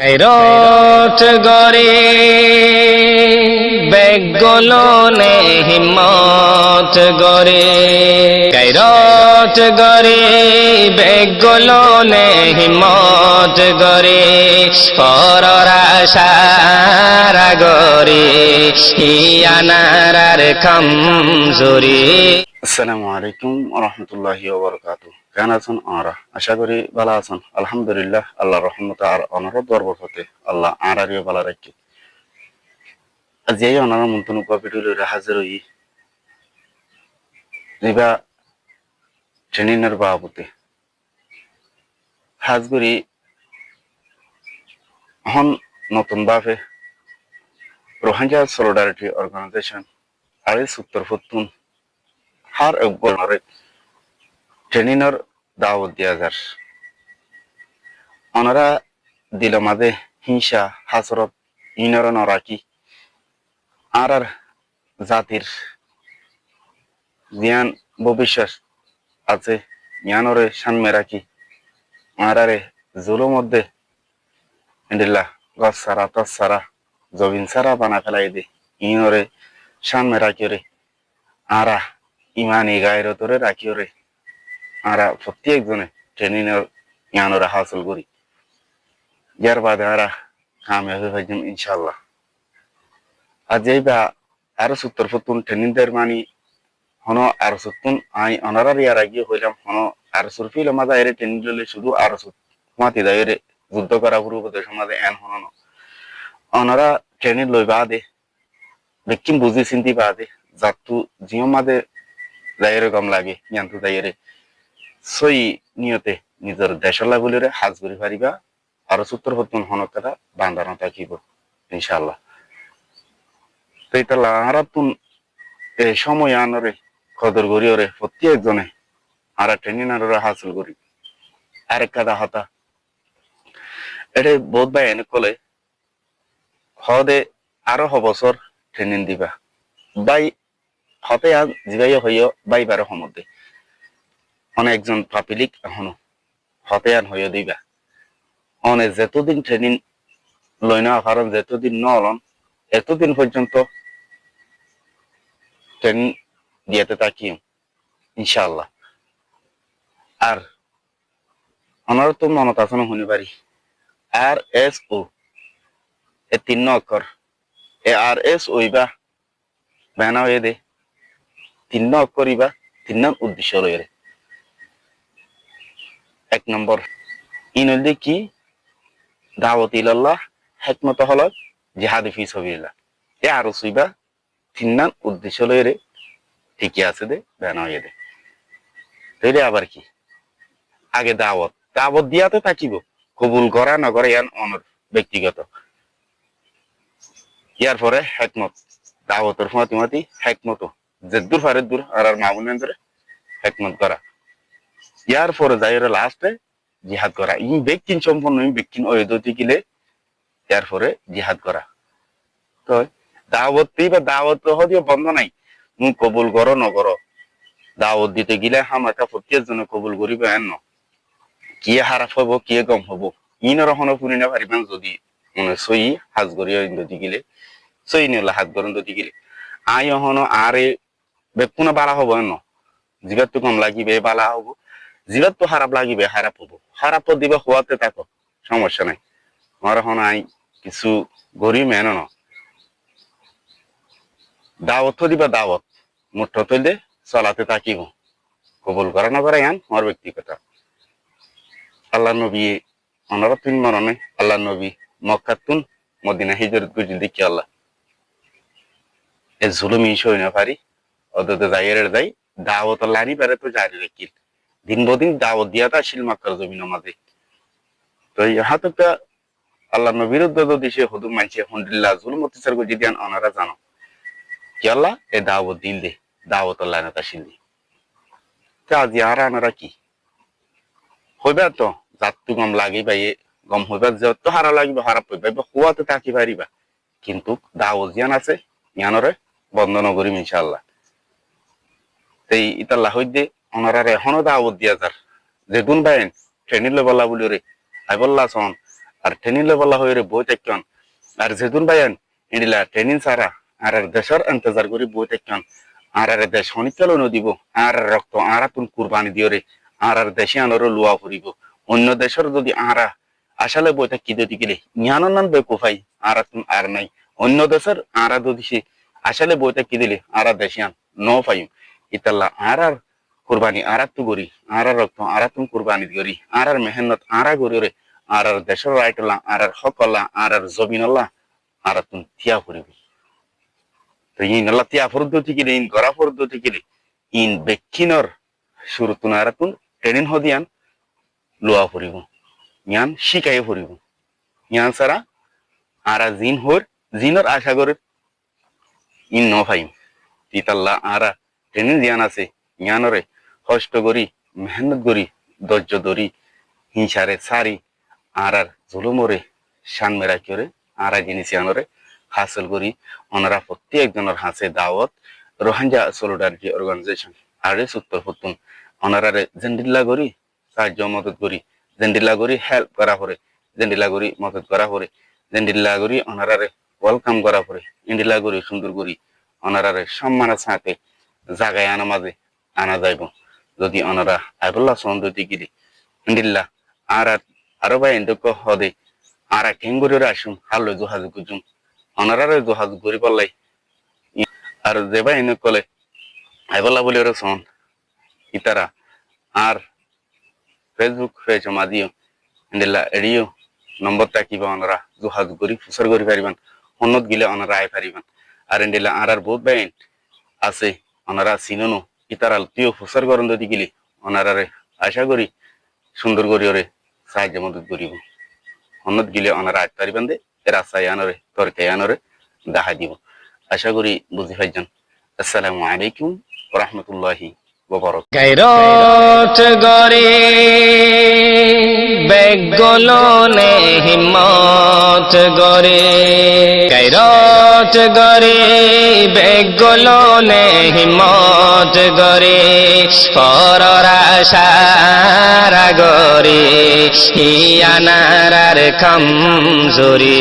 গায়রত গরে বেগলনে হিম্মত গরে গায়রত গরে বেগলনে হিম্মত গরে পরর আশারা গরে হিয়ানার কমজোরি। আসসালামু আলাইকুম ওয়া রাহমাতুল্লাহি ওয়া বারাকাতুহু। কেমন আছেন আপনারা? আশা করি ভালো আছেন। আলহামদুলিল্লাহ, আল্লাহর রহমতে আর অনারত বরকতে আল্লাহ আরারিও ভালো রাখি। আজ এই অনারা মন্তন ভিডিও লইরা হাজির হই দিবা ট্রেনিংয়ের বাবতে। হাজগুড়ি হন নতুন ভাবে রোহিঙ্গা সলিডারিটি অর্গানাইজেশন আর উত্তর ফুতুন হার একগণরে ট্রেনিংয়ের দাওয়াত দিয়া যার। ওনারা দিল মাঝে হিংসা হাসরত ইনর নরাকি আর জাতির জ্ঞান ভবিষ্যৎ আছে জ্ঞানরে সামনে রাখি আরারে জুলো মধ্যে ইন্দিল্লা গছ সারা তস সারা জবিন সারা বানা ফেলাই দে ইনরে সামনে রাখি রে আরা ইমানি গায়রতরে রাখি রে আরা প্রত্যেকজনে ট্রেনিংয়ের জ্ঞানরে হাসিল করি যার বাদে আরা কামিয়াব হইম ইনশাআল্লাহ। আজ এই বা আরো সত্তর ফুতুন ট্রেনিংদের মানি হনো আরো সত্তুন আই অনারার ইয়ার আগে হইলাম হনো আরো সুরফিল মাদা এর ট্রেনিং লইলে শুধু আরো মাতি দায়রে যুদ্ধ করা পুরো সমাজে এন হনো অনারা ট্রেনিং লই বাদে বেকিম বুঝি চিন্তি বাদে যাতু জিও মাদে দায়রে কম লাগে জ্ঞানতু দায়রে সই নিয়তে নিজের দেশলা বলিরে হাজ করি পারিবা আরো সত্তর ফুতুন হনকটা বান্দানো থাকিব ইনশাআল্লাহ। তো এটা লাহারাতুন এই সময় আনরে কদর করি ওরে প্রত্যেকজনে আর ট্রেনিং আনরে হাসিল করি আরেক কাদা হতা এটা বহুত ভাই এনে কলে হদে আরো বছর ট্রেনিং দিবা বাই হতে আন জিবাই হইও বাই বারো সমুদ্রে অনেকজন পাবলিক এখনো হতে আন হইও দিবা অনেক যেতদিন ট্রেনিং লই না কারণ যেতদিন নলন এতদিন পর্যন্ত ট্রেনিং দিয়াতে তাকিও ইনশাআল্লাহ। আর ওনার তো মনত আছে না শুনি পারি আর এস ও এ তিন অক্ষর এ আর এস ওইবা বেনা হয়ে দে তিন অক্ষর ইবা তিন উদ্দেশ্য লইরে এক নম্বর ইনলদি কি দাওয়াত ইলাল্লাহ হিকমত হল জিহাদ ফি সাবিলিল্লাহ এ আর সুইবা তিন উদ্দেশ্য লইরে ঠিকই আছে দে বেনা হয়ে দে তাইলে আবার কি আগে দাওয়াত দাওয়াত দিয়াতে থাকিব কবুল করা না করে ইয়ান অনর ব্যক্তিগত ইয়ার পরে হেকমত দাওয়াতের ফাতিমাতি হেকমত যে দূর ফারে দূর আর মামুনের ধরে হেকমত করা ইয়ার পরে যাইরে লাস্টে জিহাদ করা ই ব্যক্তিন সম্পন্ন ব্যক্তিন অয়দতি গিলে ইয়ার পরে জিহাদ করা। তো দাওয়াত বা দাওয়াত হদিও বন্ধ নাই মু কবুল করো নগর দাওয়াত দিতে গিলে হামাটা প্রত্যেকজনে কবুল করিব এন কি হারাপ হব কি গম হব ইন রহন পুরি না পারিবান যদি মনে সই হাজ করিয়া যদি গিলে সই নিলা হাত গরম যদি গিলে আই হন আরে বেকুনা বালা হব এন জিবাত তো কম লাগিবে বালা হব জিবাত তো খারাপ লাগিবে খারাপ হব খারাপ দিবে হওয়াতে থাকো সমস্যা নাই আমার হন আই কিছু গরি মেন ন দাওয়াত দিবা দাওয়াত মুঠ তৈলে চলাতে থাকিব কবুল করা না করে ইয়ান আমার ব্যক্তিগত। আল্লাহ নবী ওনারা তিন মরণে আল্লাহ নবী মক্কাতুন মদিনা হিজরত করে দেখি আল্লাহ এ জুলুমি সই না পারি অদতে যাইয়ের যাই দাওয়াত লানি পারে তো জারি রাখিল দিন বদিন দাওয়াত দিয়া তা শিল মাক্কার জমিন মাঝে তো হাতটা আল্লাহ নবীর বিরুদ্ধে যদি সে হুদুম মানছে আলহামদুলিল্লাহ জুলুম অত্যাচার করে যদি ওনারা জানো কি আল্লাহ এ দাওয়াত দিল দে দাওয়াত লানি তা শিল দি তা আজ আর আনারা কি হইবা তো জাতু গম লাগি পাইয়ে গম হইবা যত হারা লাগিব হারা পাইবা হওয়াতে থাকি পারিবা কিন্তু দাওয়াত জ্ঞান আছে জ্ঞানরে বন্ধ নগরিম ইনশাআল্লাহ। এই ইতাল্লাহ হইদে ওনারা এখনো দাওয়াত দিয়া যার যে গুণ বাইন ট্রেনিং লে বলা বলি রে আই বললা সন আর ট্রেনিং লে বলা হয় রে বই তেকন আর যেতুন বাইন ইন্ডিলা ট্রেনিং সারা আর দেশের ইন্তজার করি বই তেকন আর দেশ হনিকালো নদিব আর রক্ত আরা তুন কুরবানি দিও রে আর দেশে আনর লুয়া ফুরিব অন্য দেশের যদি আরা আসলে বইটা কি দিতে গেলে জ্ঞাননান বে কোফাই আরা তুন আর নাই অন্য দেশের আরা যদি সে আসলে বইটা কি দিলে আরা দেশে আন ন পাইম ইতাল্লা আর কুরবানি আরা তু গরি আর রক্ত আরা তুন কুরবানি গরি আর মেহনত আরা গরি রে আর দেশের রাইটলা আর হকলা আর জবিনলা আর তুন থিয়া ফুরিব তো ইন আল্লাহ তিয়া পদ্ধতি গেলে ইন গড়া পদ্ধতি গেলে ইন বেক্ষিনর শুরু তুন আর তুন ট্রেনিং হদিয়ান লোয়া ফুরিব জ্ঞান শিখাই ফুরিব জ্ঞান ছাড়া আরা জিন হর জিনর আশা করে ইন ন ফাইম তিতাল্লা আরা ট্রেনিং জ্ঞান আছে জ্ঞানরে কষ্ট করি মেহনত করি ধৈর্য ধরি হিংসারে সারি আর জুলুমরে শান মেরা করে আরা জিনিস আনরে হাসিল করি ওনারা প্রত্যেকজনের হাসে দাওয়াত রোহিঙ্গা সলিডারিটি অর্গানাইজেশন আরে উত্তর পত্তুম ওনারারে জেন্ডিল্লা করি সাহায্য মদত করি জেন্ডিল্লা করি হেল্প করা পরে জেন্ডিল্লা করি মদত করা পরে জেন্ডিল্লা করি ওনারারে ওয়েলকাম করা পরে ইন্ডিল্লা করি সুন্দর করি ওনারারে সম্মানের সাথে জাগায় আনা মাঝে আনা যাইব যদি ওনারা আইবুল্লাহ সন্দতি গিরি ইন্ডিল্লা আর আরো ভাই এন্দক হদে আর কেঙ্গুরে আসুন হালো যোগাযোগ করছুন ওনারারে যোগাযোগ করি পারলাই আর যে ভাই এনে কলে আইবুল্লাহ বলে ওরা শোন ইতারা আর ফেসবুক পেজ মাদিও ইন্ডিল্লা এডিও নম্বরটা কিবা ওনারা যোগাযোগ করি ফুসর করি পারিবান অন্যত গিলে ওনারা আই পারিবান আর ইন্ডিল্লা আর বহুত বাইন আছে ওনারা চিননো ইতারা তুইও ফুসর করন যদি গিলি ওনারারে আশা করি সুন্দর করি ওরে সাহায্য মদত করিব অন্যত গিলে ওনারা আজ পারিবান দে রাস্তায় আনরে তরকে আনরে দেখা দিব আশা করি বুঝি পাইছেন আসসালামু আলাইকুম ওয়া রাহমাতুল্লাহি ওয়া বারাকাতুহু গায়রত গরে বেগলনে হিম্মত গরে গায়রত গরে বেগলনে হিম্মত গরে পরর আশারা গরে হিয়ানার কমজোরি